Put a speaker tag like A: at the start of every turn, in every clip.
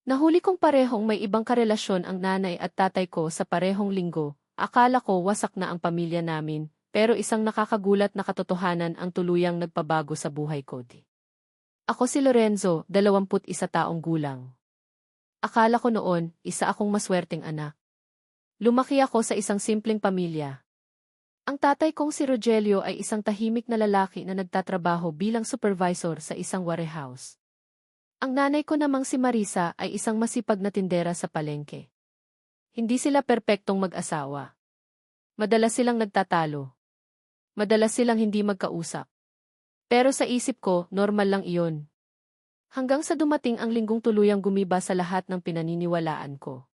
A: Nahuli kong parehong may ibang karelasyon ang nanay at tatay ko sa parehong linggo. Akala ko wasak na ang pamilya namin, pero isang nakakagulat na katotohanan ang tuluyang nagpabago sa buhay ko. Ako si Lorenzo, 21 taong gulang. Akala ko noon, isa akong maswerteng anak. Lumaki ako sa isang simpleng pamilya. Ang tatay kong si Rogelio ay isang tahimik na lalaki na nagtatrabaho bilang supervisor sa isang warehouse. Ang nanay ko namang si Marisa ay isang masipag na tindera sa palengke. Hindi sila perpektong mag-asawa. Madalas silang nagtatalo. Madalas silang hindi magkausap. Pero sa isip ko, normal lang iyon. Hanggang sa dumating ang linggong tuluyang gumiba sa lahat ng pinaniniwalaan ko.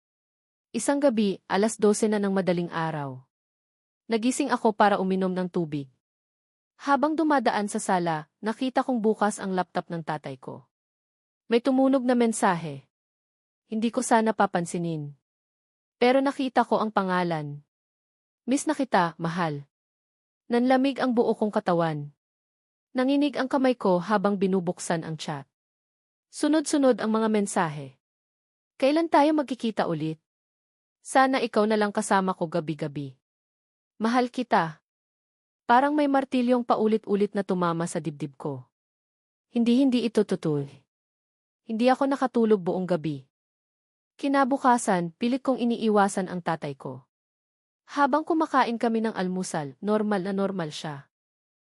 A: Isang gabi, 12:00 na ng madaling araw. Nagising ako para uminom ng tubig. Habang dumadaan sa sala, nakita kong bukas ang laptop ng tatay ko. May tumunog na mensahe. Hindi ko sana papansinin. Pero nakita ko ang pangalan. Miss na kita, mahal. Nanlamig ang buo kong katawan. Nanginig ang kamay ko habang binubuksan ang chat. Sunod-sunod ang mga mensahe. Kailan tayo magkikita ulit? Sana ikaw na lang kasama ko gabi-gabi. Mahal kita. Parang may martilyong paulit-ulit na tumama sa dibdib ko. Hindi ito totoo. Hindi ako nakatulog buong gabi. Kinabukasan, pilit kong iniiwasan ang tatay ko. Habang kumakain kami ng almusal, normal na normal siya.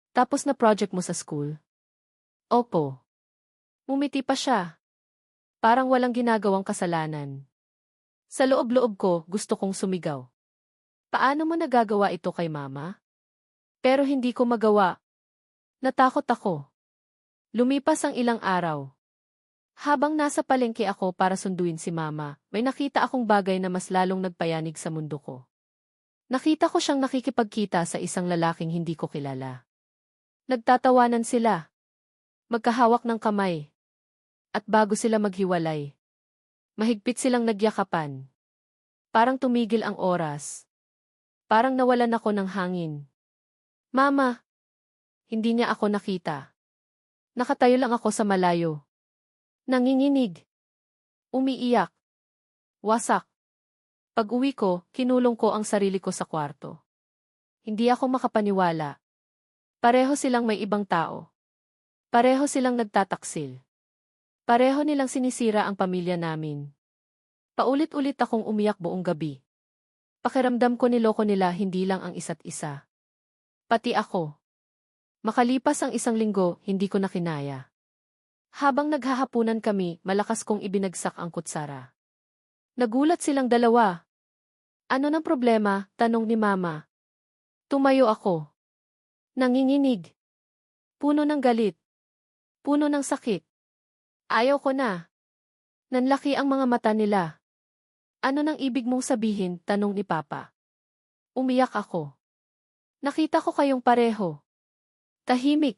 A: Tapos na project mo sa school? Opo. Umiti pa siya. Parang walang ginagawang kasalanan. Sa loob-loob ko, gusto kong sumigaw. Paano mo nagagawa ito kay mama? Pero hindi ko magawa. Natakot ako. Lumipas ang ilang araw. Habang nasa palengke ako para sunduin si mama, may nakita akong bagay na mas lalong nagpayanig sa mundo ko. Nakita ko siyang nakikipagkita sa isang lalaking hindi ko kilala. Nagtatawanan sila. Magkahawak ng kamay. At bago sila maghiwalay, mahigpit silang nagyakapan. Parang tumigil ang oras. Parang nawalan ako ng hangin. Mama! Hindi niya ako nakita. Nakatayo lang ako sa malayo. Nanginginig. Umiiyak. Wasak. Pag-uwi ko, kinulong ko ang sarili ko sa kwarto. Hindi ako makapaniwala. Pareho silang may ibang tao. Pareho silang nagtataksil. Pareho nilang sinisira ang pamilya namin. Paulit-ulit akong umiyak buong gabi. Pakiramdam ko niloko nila hindi lang ang isa't isa. Pati ako. Makalipas ang isang linggo, hindi ko na kinaya. Habang naghahapunan kami, malakas kong ibinagsak ang kutsara. Nagulat silang dalawa. Ano ng problema? Tanong ni mama. Tumayo ako. Nanginginig. Puno ng galit. Puno ng sakit. Ayaw ko na. Nanlaki ang mga mata nila. Ano nang ibig mong sabihin? Tanong ni papa. Umiyak ako. Nakita ko kayong pareho. Tahimik.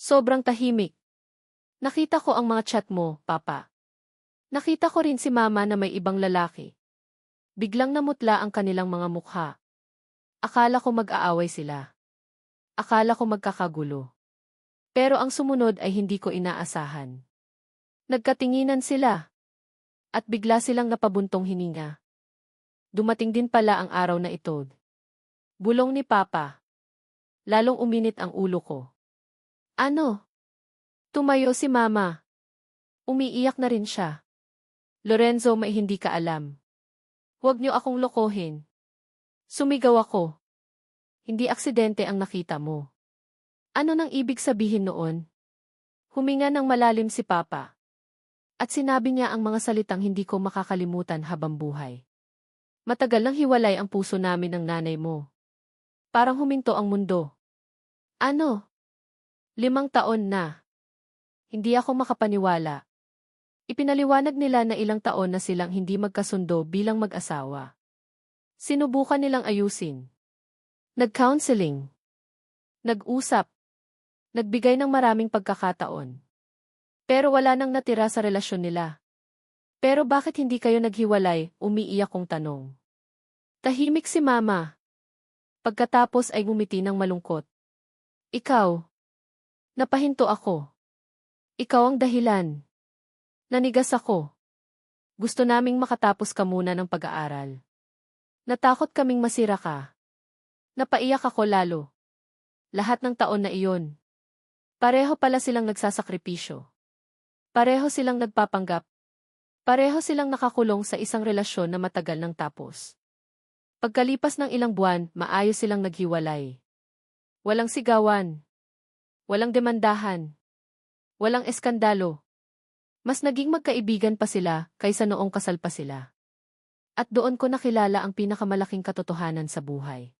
A: Sobrang tahimik. Nakita ko ang mga chat mo, papa. Nakita ko rin si mama na may ibang lalaki. Biglang namutla ang kanilang mga mukha. Akala ko mag-aaway sila. Akala ko magkakagulo. Pero ang sumunod ay hindi ko inaasahan. Nagkatinginan sila. At bigla silang napabuntong hininga. Dumating din pala ang araw na ito. Bulong ni papa. Lalong uminit ang ulo ko. Ano? Tumayo si mama. Umiiyak na rin siya. Lorenzo, may hindi ka alam. Huwag niyo akong lokohin. Sumigaw ako. Hindi aksidente ang nakita mo. Ano nang ibig sabihin noon? Huminga ng malalim si papa. At sinabi niya ang mga salitang hindi ko makakalimutan habang buhay. Matagal nang hiwalay ang puso namin ng nanay mo. Parang huminto ang mundo. Ano? 5 taon na. Hindi ako makapaniwala. Ipinaliwanag nila na ilang taon na silang hindi magkasundo bilang mag-asawa. Sinubukan nilang ayusin. Nag-counseling. Nag-usap. Nagbigay ng maraming pagkakataon. Pero wala nang natira sa relasyon nila. Pero bakit hindi kayo naghiwalay? Umiiyak kong tanong. Tahimik si mama. Pagkatapos ay ngumiti ng malungkot. Ikaw. Napahinto ako. Ikaw ang dahilan. Nanigas ako. Gusto naming makatapos ka muna ng pag-aaral. Natakot kaming masira ka. Napaiyak ako lalo. Lahat ng taon na iyon. Pareho pala silang nagsasakripisyo. Pareho silang nagpapanggap. Pareho silang nakakulong sa isang relasyon na matagal nang tapos. Pagkalipas ng ilang buwan, maayos silang naghiwalay. Walang sigawan. Walang demandahan. Walang eskandalo. Mas naging magkaibigan pa sila kaysa noong kasal pa sila. At doon ko nakilala ang pinakamalaking katotohanan sa buhay.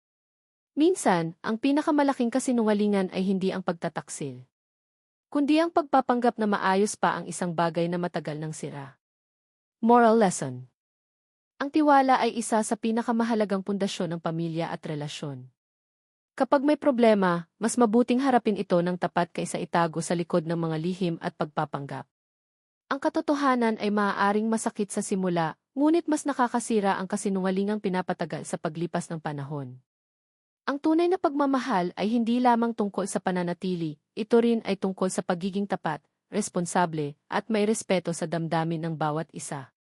A: Minsan, ang pinakamalaking kasinungalingan ay hindi ang pagtataksil, kundi ang pagpapanggap na maayos pa ang isang bagay na matagal nang sira. Moral lesson. Ang tiwala ay isa sa pinakamahalagang pundasyon ng pamilya at relasyon. Kapag may problema, mas mabuting harapin ito ng tapat kaysa itago sa likod ng mga lihim at pagpapanggap. Ang katotohanan ay maaaring masakit sa simula, ngunit mas nakakasira ang kasinungalingang pinapatagal sa paglipas ng panahon. Ang tunay na pagmamahal ay hindi lamang tungkol sa pananatili, ito rin ay tungkol sa pagiging tapat, responsable, at may respeto sa damdamin ng bawat isa.